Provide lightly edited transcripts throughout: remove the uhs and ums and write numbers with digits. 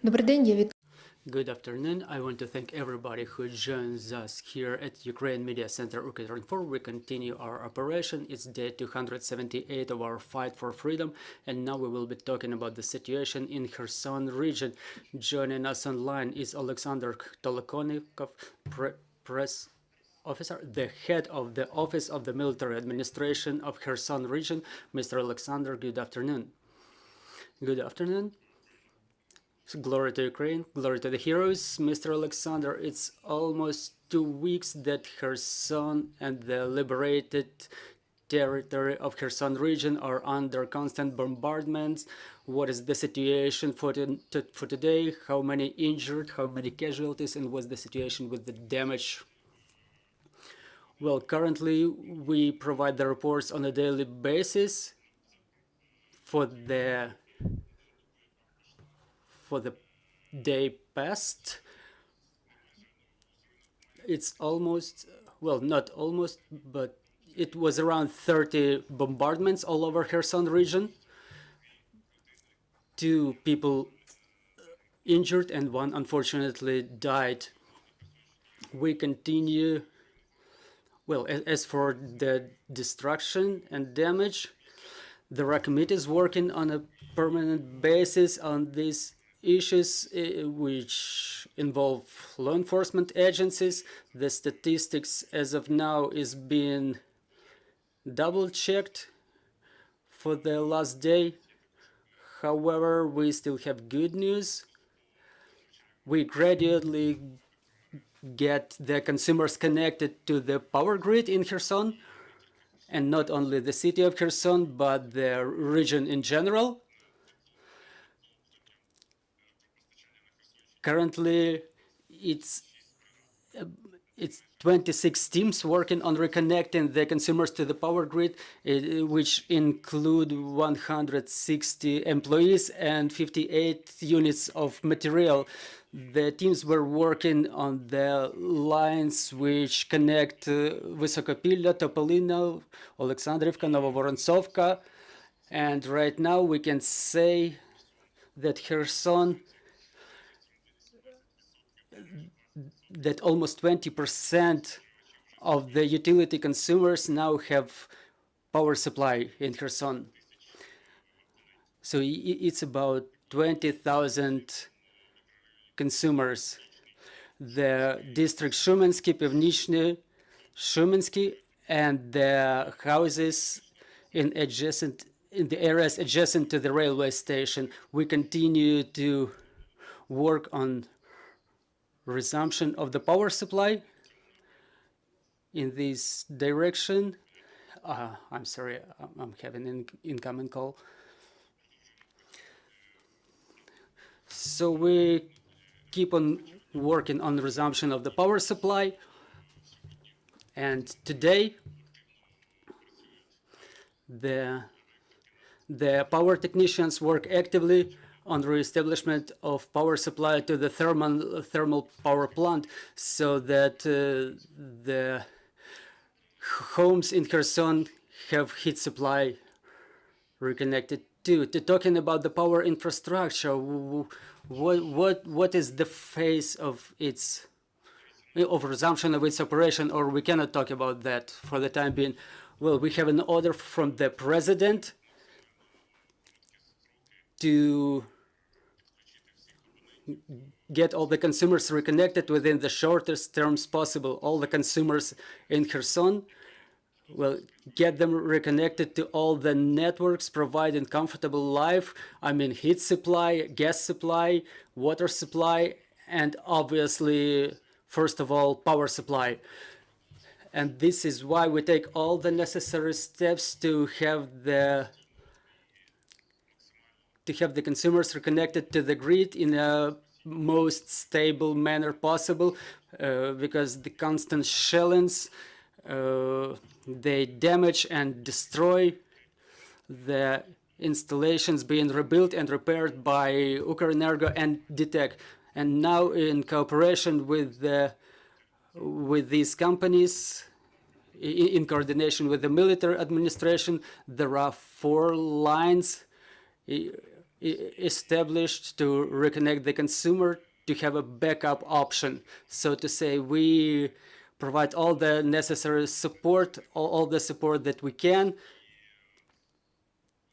Добрий день, я Good afternoon. I want to thank everybody who joins us here at Ukraine Media Center Ukredinfor. We continue our operation. It's day 278 of our fight for freedom, and now we will be talking about the situation in Kherson region. Joining us online is Alexander Tolokonikov, press officer, the head of the Office of the Military Administration of Kherson region. Mr. Alexander, good afternoon. Good afternoon. Glory to Ukraine, glory to the heroes. Mr. Alexander, it's almost 2 weeks that Kherson and the liberated territory of Kherson region are under constant bombardments. What is the situation for today? How many injured, how many casualties, and what's the situation with the damage? Well, currently we provide the reports on a daily basis for the day past. It's almost, well, not almost, but it was around 30 bombardments all over Kherson region. 2 people injured and 1 unfortunately died. We continue, well, as for the destruction and damage, the RA committee is working on a permanent basis on these issues which involve law enforcement agencies. The statistics as of now is being double checked for the last day. However, we still have good news. We gradually get the consumers connected to the power grid in Kherson, and not only the city of Kherson, but the region in general. Currently, it's 26 teams working on reconnecting the consumers to the power grid, which include 160 employees and 58 units of material. The teams were working on the lines which connect Vysokopilya, Topolino, Alexandrivka, Novovorontsovka, and right now we can say that Kherson, that almost 20% of the utility consumers now have power supply in Kherson. So it's about 20,000 consumers. The district Shumensky, Pivnichny, Shumensky, and the houses in the areas adjacent to the railway station. We continue to work on resumption of the power supply in this direction. I'm sorry, I'm having an incoming call. So we keep on working on the resumption of the power supply, and today the power technicians work actively on the reestablishment of power supply to the thermal power plant, so that the homes in Kherson have heat supply reconnected to. Talking about the power infrastructure, what is the phase of its resumption of its operation, or we cannot talk about that for the time being? Well, we have an order from the president to get all the consumers reconnected within the shortest terms possible. All the consumers in Kherson will get them reconnected to all the networks providing comfortable life. I mean, heat supply, gas supply, water supply, and obviously, first of all, power supply. And this is why we take all the necessary steps to have the consumers reconnected to the grid in a most stable manner possible, because the constant shellings, they damage and destroy the installations being rebuilt and repaired by Ukrenergo and DTEC. And now, in cooperation with these companies, in coordination with the military administration, there are 4 lines established to reconnect the consumer to have a backup option. So to say, we provide all the necessary support, all the support that we can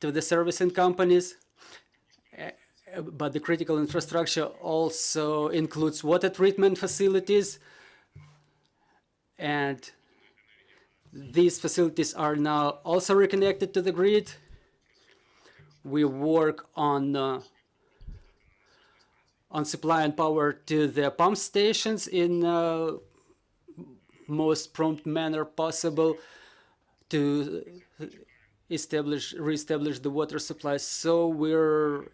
to the servicing companies. But the critical infrastructure also includes water treatment facilities, and these facilities are now also reconnected to the grid. We work on supplying power to the pump stations in most prompt manner possible to reestablish the water supply. So we're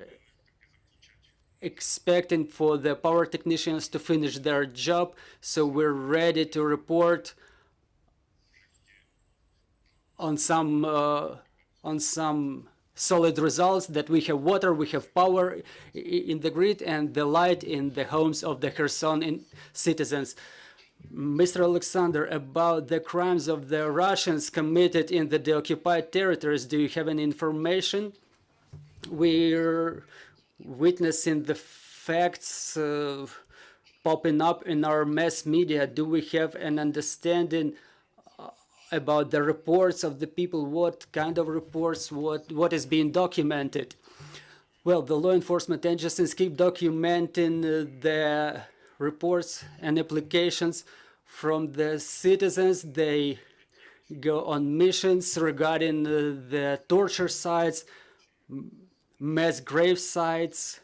expecting for the power technicians to finish their job, so we're ready to report on some solid results that we have water, we have power in the grid, and the light in the homes of the Kherson citizens. Mr. Alexander, about the crimes of the Russians committed in the occupied territories, do you have any information? We're witnessing the facts popping up in our mass media. Do we have an understanding about the reports of the people? What kind of reports? What is being documented? Well, the law enforcement agencies keep documenting the reports and applications from the citizens. They go on missions regarding the torture sites, mass grave sites.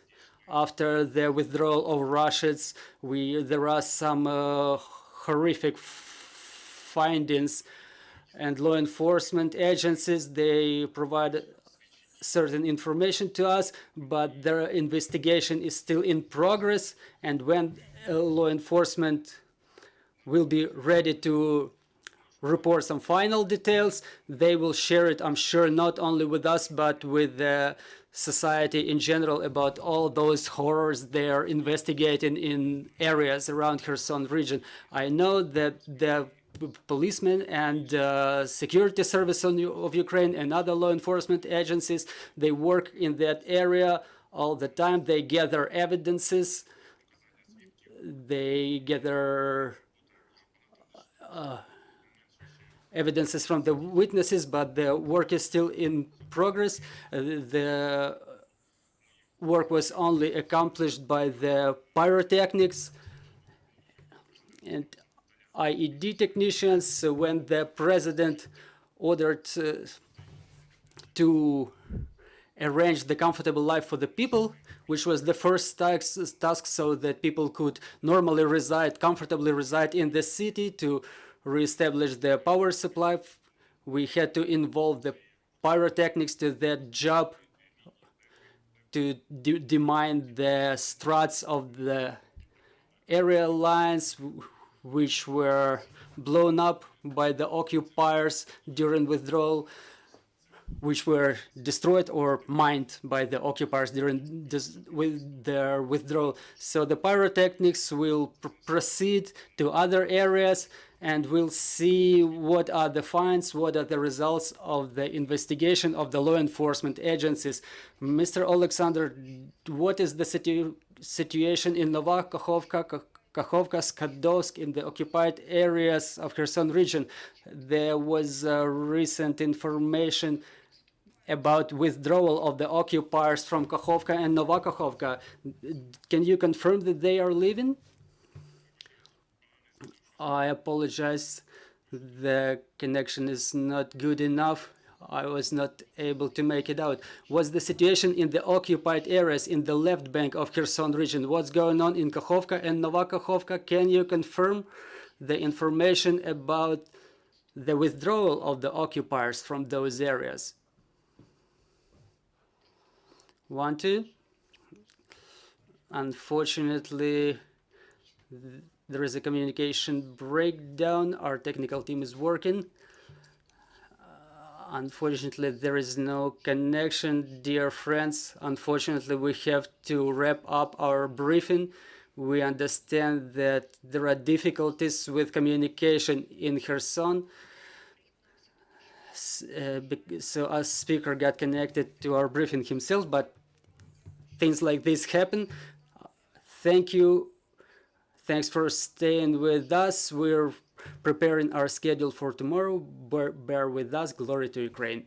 After the withdrawal of Russians, there are some horrific findings, and law enforcement agencies, they provide certain information to us, but their investigation is still in progress, and when law enforcement will be ready to report some final details, they will share it, I'm sure, not only with us, but with the society in general about all those horrors they're investigating in areas around Kherson region. I know that the policemen and security service of Ukraine and other law enforcement agencies, they work in that area all the time. They gather evidences, they gather evidences from the witnesses, but the work is still in progress. The work was only accomplished by the pyrotechnics and IED technicians. So when the president ordered to arrange the comfortable life for the people, which was the first task so that people could normally comfortably reside in the city, to reestablish the power supply, we had to involve the pyrotechnics to that job to demine the struts of the aerial lines which were blown up by the occupiers during withdrawal, which were destroyed or mined by the occupiers during their withdrawal. So the pyrotechnics will proceed to other areas, and we'll see what are the finds, what are the results of the investigation of the law enforcement agencies. Mr. Alexander, what is the situation in Nova Kakhovka, Skadovsk, in the occupied areas of Kherson region? There was recent information about withdrawal of the occupiers from Kakhovka and Nova Kakhovka. Can you confirm that they are leaving? I apologize. The connection is not good enough. I was not able to make it out. What's the situation in the occupied areas in the left bank of Kherson region? What's going on in Kakhovka and Nova Kakhovka? Can you confirm the information about the withdrawal of the occupiers from those areas? 1, 2. Unfortunately, there is a communication breakdown. Our technical team is working. Unfortunately, there is no connection, dear friends. Unfortunately, we have to wrap up our briefing. We understand that there are difficulties with communication in Kherson. So our speaker got connected to our briefing himself, but things like this happen. Thank you. Thanks for staying with us. We're preparing our schedule for tomorrow. Bear with us. Glory to Ukraine.